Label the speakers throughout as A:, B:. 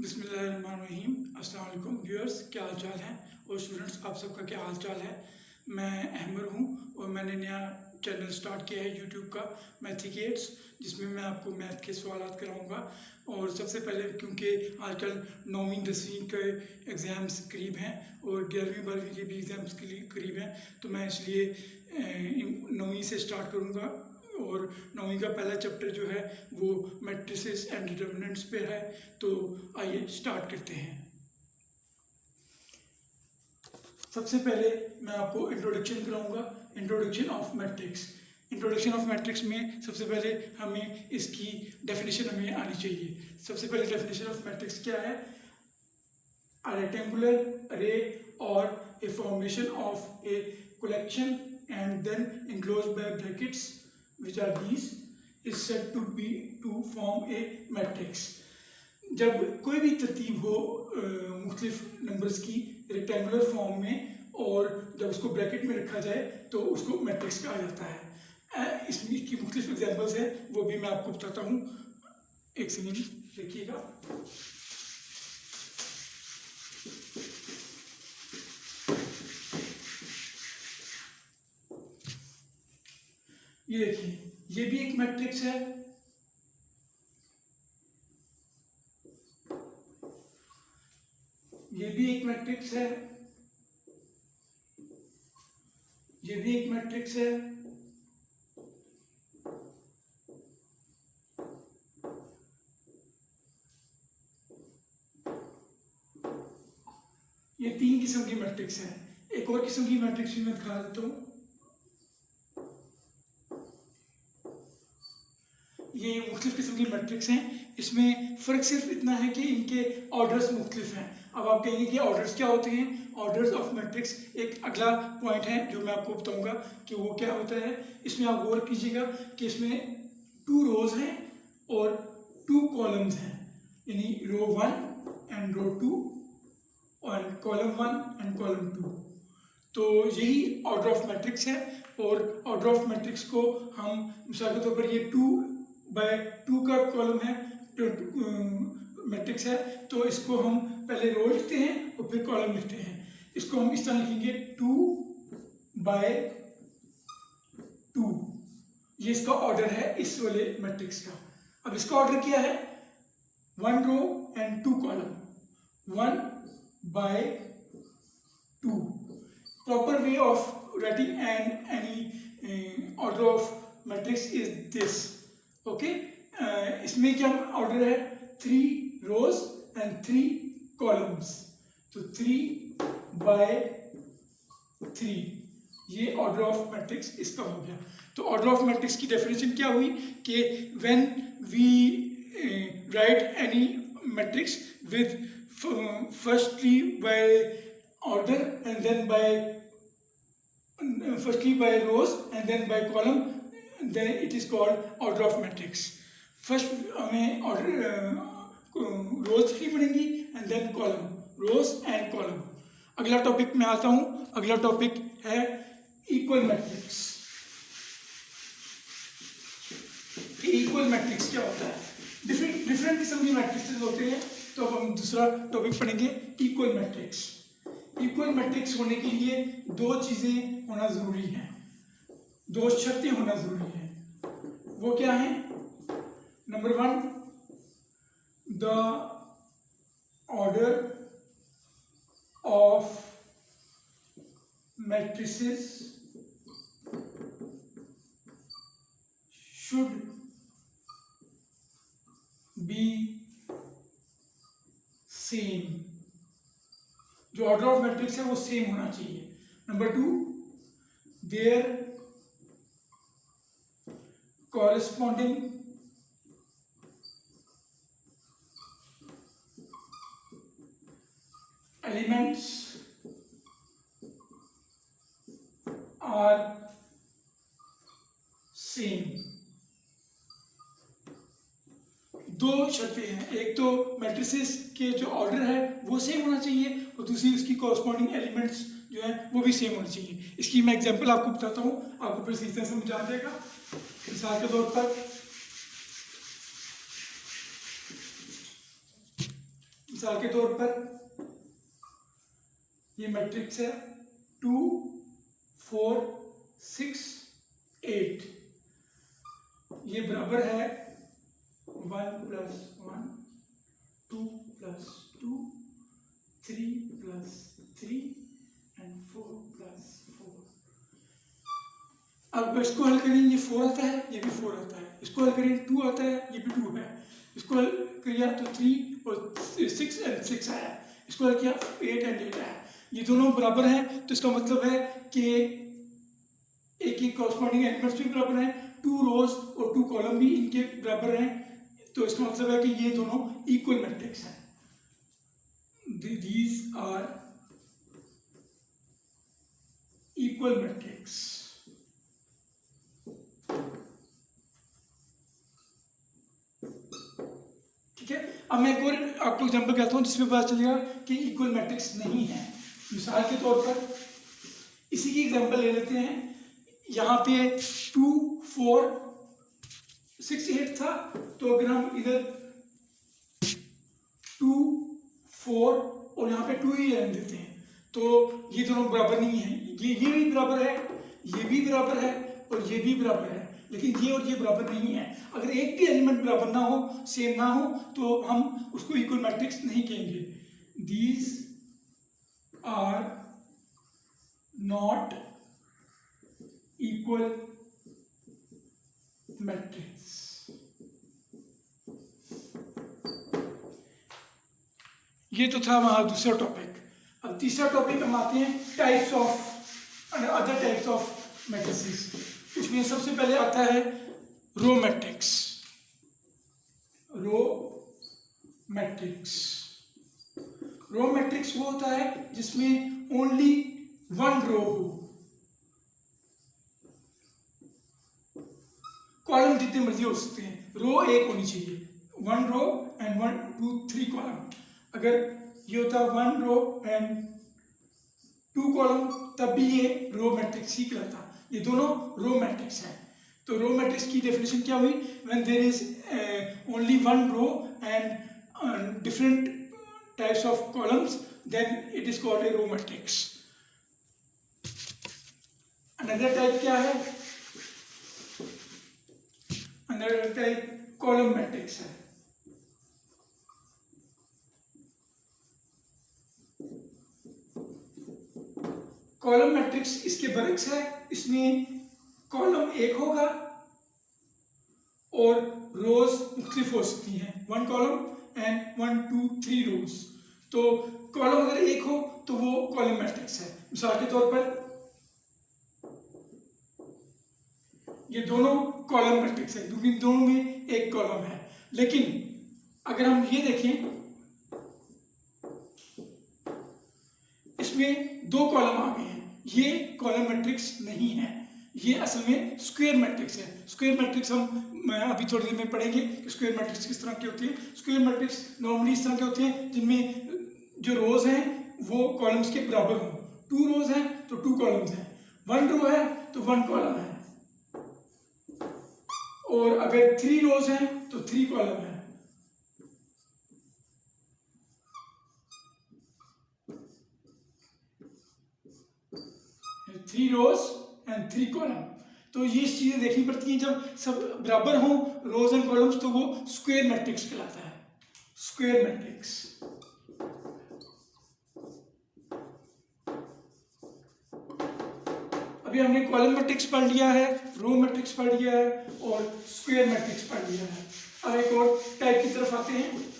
A: बिस्मिल्लाहिर्रहमानिर्रहीम। अस्सलाम वालेकुम व्यूअर्स, क्या हाल चाल है? और स्टूडेंट्स, आप सबका क्या हाल चाल है? मैं अहमद हूँ और मैंने नया चैनल स्टार्ट किया है यूट्यूब का, मैथिकेट्स, जिसमें मैं आपको मैथ के सवाल कराऊंगा। और सबसे पहले, क्योंकि आजकल 9वीं 10वीं के एग्ज़ाम्स करीब हैं और 11वीं 12वीं के भी एग्ज़ाम्स करीब हैं, तो मैं इसलिए 9वीं से स्टार्ट करूँगा। और 9वीं का पहला चैप्टर जो है वो मैट्रिसेस एंड डिटर्मिनेंट्स पे है। तो आइए स्टार्ट करते हैं। सबसे पहले मैं आपको इंट्रोडक्शन कराऊंगा, introduction of matrix. Introduction of matrix में सबसे पहले हमें इसकी डेफिनेशन हमें आनी चाहिए। सबसे पहले डेफिनेशन ऑफ मैट्रिक्स क्या है? A rectangular array or a formation of a collection and then enclosed by brackets, which are these, is said to form a matrix. जब कोई भी तरतीब हो मुख्तलिफ नंबर्स की रेक्टेंगुलर फॉर्म में और जब उसको ब्रैकेट में रखा जाए तो उसको मैट्रिक्स कहा जाता है। इसमें की मुख्तलिफ एग्जांपल्स हैं, वो भी मैं आपको बताता हूँ। एक सेकंड देखिएगा। ये देखिए, ये भी एक मैट्रिक्स है। ये भी एक मैट्रिक्स है। ये भी एक मैट्रिक्स है। ये 3 किस्म की मैट्रिक्स है। एक और किस्म की मैट्रिक्स भी मैं दिखा देता हूँ। ये मुख्तलिफ किस्म की मैट्रिक्स हैं। इसमें फ़र्क सिर्फ इतना है कि इनके ऑर्डर्स मुख्तलिफ हैं। अब आप कहेंगे कि ऑर्डर्स क्या होते हैं? ऑर्डर्स ऑफ मैट्रिक्स एक अगला पॉइंट है जो मैं आपको बताऊंगा कि वो क्या होता है। इसमें आप गौर कीजिएगा कि इसमें 2 रोज हैं और 2 कॉलम्स हैं, यानी रो 1 एंड रो 2 और कॉलम 1 एंड कॉलम 2। तो यही ऑर्डर ऑफ मैट्रिक्स है। और ऑर्डर ऑफ मैट्रिक्स को हम मिसाल के तौर पर, ये 2x2 का कॉलम है, मैट्रिक्स है, तो इसको हम पहले रो लिखते हैं और फिर कॉलम लिखते हैं। इसको हम इस तरह लिखेंगे 2x2। ये इसका ऑर्डर है इस वाले मैट्रिक्स का। अब इसका ऑर्डर क्या है? 1 row and 2 column, 1/2। Proper way of writing any order of matrix is this. Okay, इसमें क्या ऑर्डर है? 3 rows and 3 columns, तो 3/3 ये ऑर्डर ऑफ मैट्रिक्स इसका हो गया। तो ऑर्डर ऑफ मैट्रिक्स की डेफिनेशन क्या हुई कि when we write any matrix with firstly by order and then firstly by rows and then by column, then it is called order of matrix. First हमें order rows लिखनी पड़ेंगी and then column, rows and column। अगला topic में आता हूँ। अगला topic है equal matrix. Equal matrix क्या होता है? डिफरेंट किस्म की मैट्रिक्स होते हैं। तो अब हम दूसरा टॉपिक पढ़ेंगे, इक्वल मैट्रिक्स। इक्वल मैट्रिक्स होने के लिए 2 चीजें होना जरूरी है, 2 शर्तें होना जरूरी है। वो क्या है? Number 1, the order of matrices should be same. जो ऑर्डर ऑफ मैट्रिक्स है वो सेम होना चाहिए। Number 2, there corresponding elements are same. 2 शर्तें हैं। एक तो मैट्रिसेस के जो ऑर्डर है वो सेम होना चाहिए और दूसरी उसकी कॉरेस्पॉन्डिंग एलिमेंट्स जो है वो भी सेम होना चाहिए। इसकी मैं एग्जांपल आपको बताता हूँ, आपको फिर सीधे समझ आ जाएगा। मिसाल के तौर पर मिसाल के तौर पर ये मैट्रिक्स है 2 4 6 8, ये बराबर है 1 + 1 2 + 2 3 + 3 एंड 4 + 4। अब इसको हल करें, ये 4 आता है, ये भी 4 आता है, इसको हल करें 2 आता है, ये भी 2 है, इसको हल किया तो 3 और 6 एंड 6 आया, इसको हल किया 8 एंड 8 आया, ये दोनों बराबर हैं, तो इसका मतलब है कि एक ही कॉरस्पॉन्डिंग एलिमेंट्स भी बराबर हैं, 2 रोज और 2 कॉलम भी इनके बराबर हैं, तो इसका मतलब है कि ये दोनों इक्वल मैट्रिक्स हैं। These are equal matrix। ठीक है, अब मैं एक और आपको एग्जांपल कहता हूं जिसमें पता चलेगा कि इक्वल मैट्रिक्स नहीं है। मिसाल के तौर पर इसी की एग्जांपल ले लेते हैं, यहाँ पे 2 4 6 8 था, तो अगर हम इधर 2 4 और यहाँ पे 2 ही रहने देते हैं, तो ये दोनों बराबर नहीं है, ये भी बराबर है, ये भी बराबर है और ये भी बराबर है, लेकिन ये और ये बराबर नहीं है। अगर एक भी एलिमेंट बराबर ना हो, सेम ना हो, तो हम उसको इक्वल मैट्रिक्स नहीं कहेंगे। These are not equal matrix. ये तो था हमारा दूसरा टॉपिक। अब तीसरा टॉपिक हम आते हैं types of other types of matrices. इसमें सबसे पहले आता है row matrix. Row matrix, row matrix वो होता है जिसमें ओनली वन रो हो, कॉलम जितने मर्जी हो सकते हैं, रो एक होनी चाहिए, 1 रो एंड 1 2 3 कॉलम। अगर ये होता 1 रो एंड 2 कॉलम, तब भी ये रो मैट्रिक्स ही कहलाता। ये दोनों रो मैट्रिक्स हैं। तो रो मैट्रिक्स की डेफिनेशन क्या हुई? When there is only 1 row and different types of columns, then it is called a row matrix. Another type क्या है? अनदर टाइप कॉलम मैट्रिक्स है। कॉलम मैट्रिक्स इसके बरक्स है, इसमें कॉलम एक होगा और रोज मुख्तलिफ हो सकती हैं, 1 कॉलम एंड 1 2 3 रोज। तो कॉलम अगर एक हो तो वो कॉलम मैट्रिक्स है। मिसाल के तौर पर ये दोनों कॉलम मैट्रिक्स है, क्योंकि दोनों में एक कॉलम है। लेकिन अगर हम ये देखें, इसमें 2 कॉलम आ गए हैं, ये कॉलम मैट्रिक्स नहीं है, ये असल में स्क्वायर मैट्रिक्स है। स्क्वायर मैट्रिक्स हम अभी थोड़ी देर में पढ़ेंगे कि स्क्वायर मैट्रिक्स किस तरह की होती है। स्क्वायर मैट्रिक्स नॉर्मली इस तरह के होते हैं जिनमें जो रोज हैं वो कॉलम्स के बराबर हों। 2 रोज हैं तो 2 कॉलम्स हैं, 1 रो है तो 1 कॉलम है, और अगर 3 रोज हैं तो 3 कॉलम है। Three rows and 3 column. तो ये चीजें देखनी पड़ती हैं, जब सब बराबर हों रोज एंड कॉलम्स, तो वो स्क्वायर मैट्रिक्स कहलाता है। Square matrix. अभी हमने कॉलम मैट्रिक्स पढ़ लिया है, रो मैट्रिक्स पढ़ लिया है और स्क्वायर मैट्रिक्स पढ़ लिया है। अब एक और टाइप की तरफ आते हैं,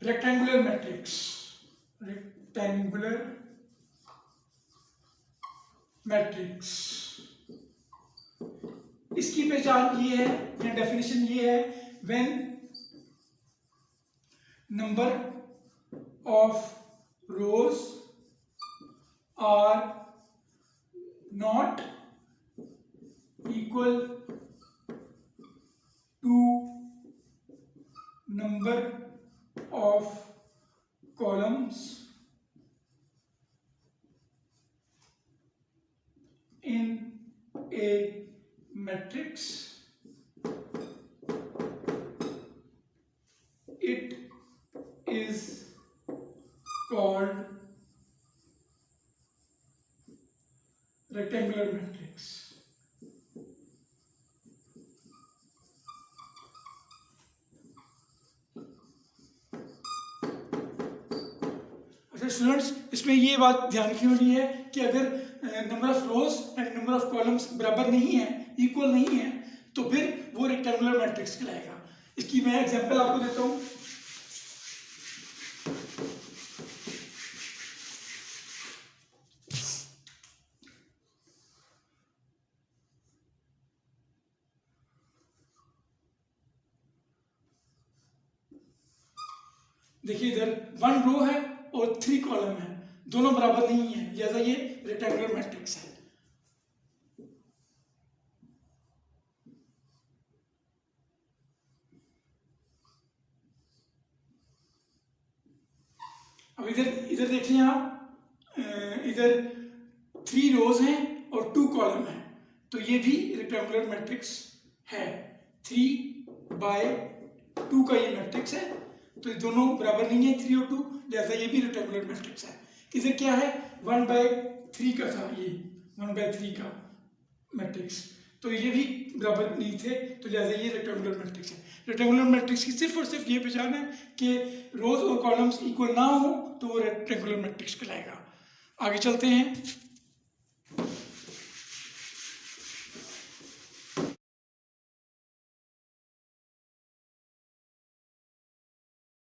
A: रेक्टेंगुलर मैट्रिक्स। रेक्टेंगुलर मैट्रिक्स, इसकी पहचान ये है या डेफिनेशन ये है, when number of rows are not equal to number of columns in a matrix, rectangular matrix. अच्छा स्टूडेंट्स, इसमें ये बात ध्यान रखने वाली है कि अगर number of rows and number of columns बराबर नहीं है, इक्वल नहीं है, तो फिर वो रेक्टेंगुलर मैट्रिक्स कहलाएगा। इसकी मैं एग्जांपल आपको देता हूँ। देखिए इधर 1 रो है और 3 कॉलम है, दोनों बराबर नहीं है, लिहाजा ये रेक्टेंगुलर मैट्रिक्स है। अब इधर इधर देखिए आप, इधर 3 रोज हैं और 2 कॉलम हैं, तो ये भी रेक्टेंगुलर मैट्रिक्स है। 3/2 का ये मैट्रिक्स है, तो ये दोनों बराबर नहीं है 3 और 2, लिहाजा ये भी रेक्टेंगुलर मैट्रिक्स है। इधर क्या है, 1/3 का था, ये 1/3 का मैट्रिक्स, तो ये भी बराबर नहीं थे, तो लिहाजा ये रेक्टेंगुलर मैट्रिक्स है। रेक्टेंगुलर मैट्रिक्स की सिर्फ और सिर्फ ये पहचान है कि रोज और कॉलम्स इक्वल ना हो तो वो रेक्टेंगुलर मैट्रिक्स कहलाएगा। आगे चलते हैं।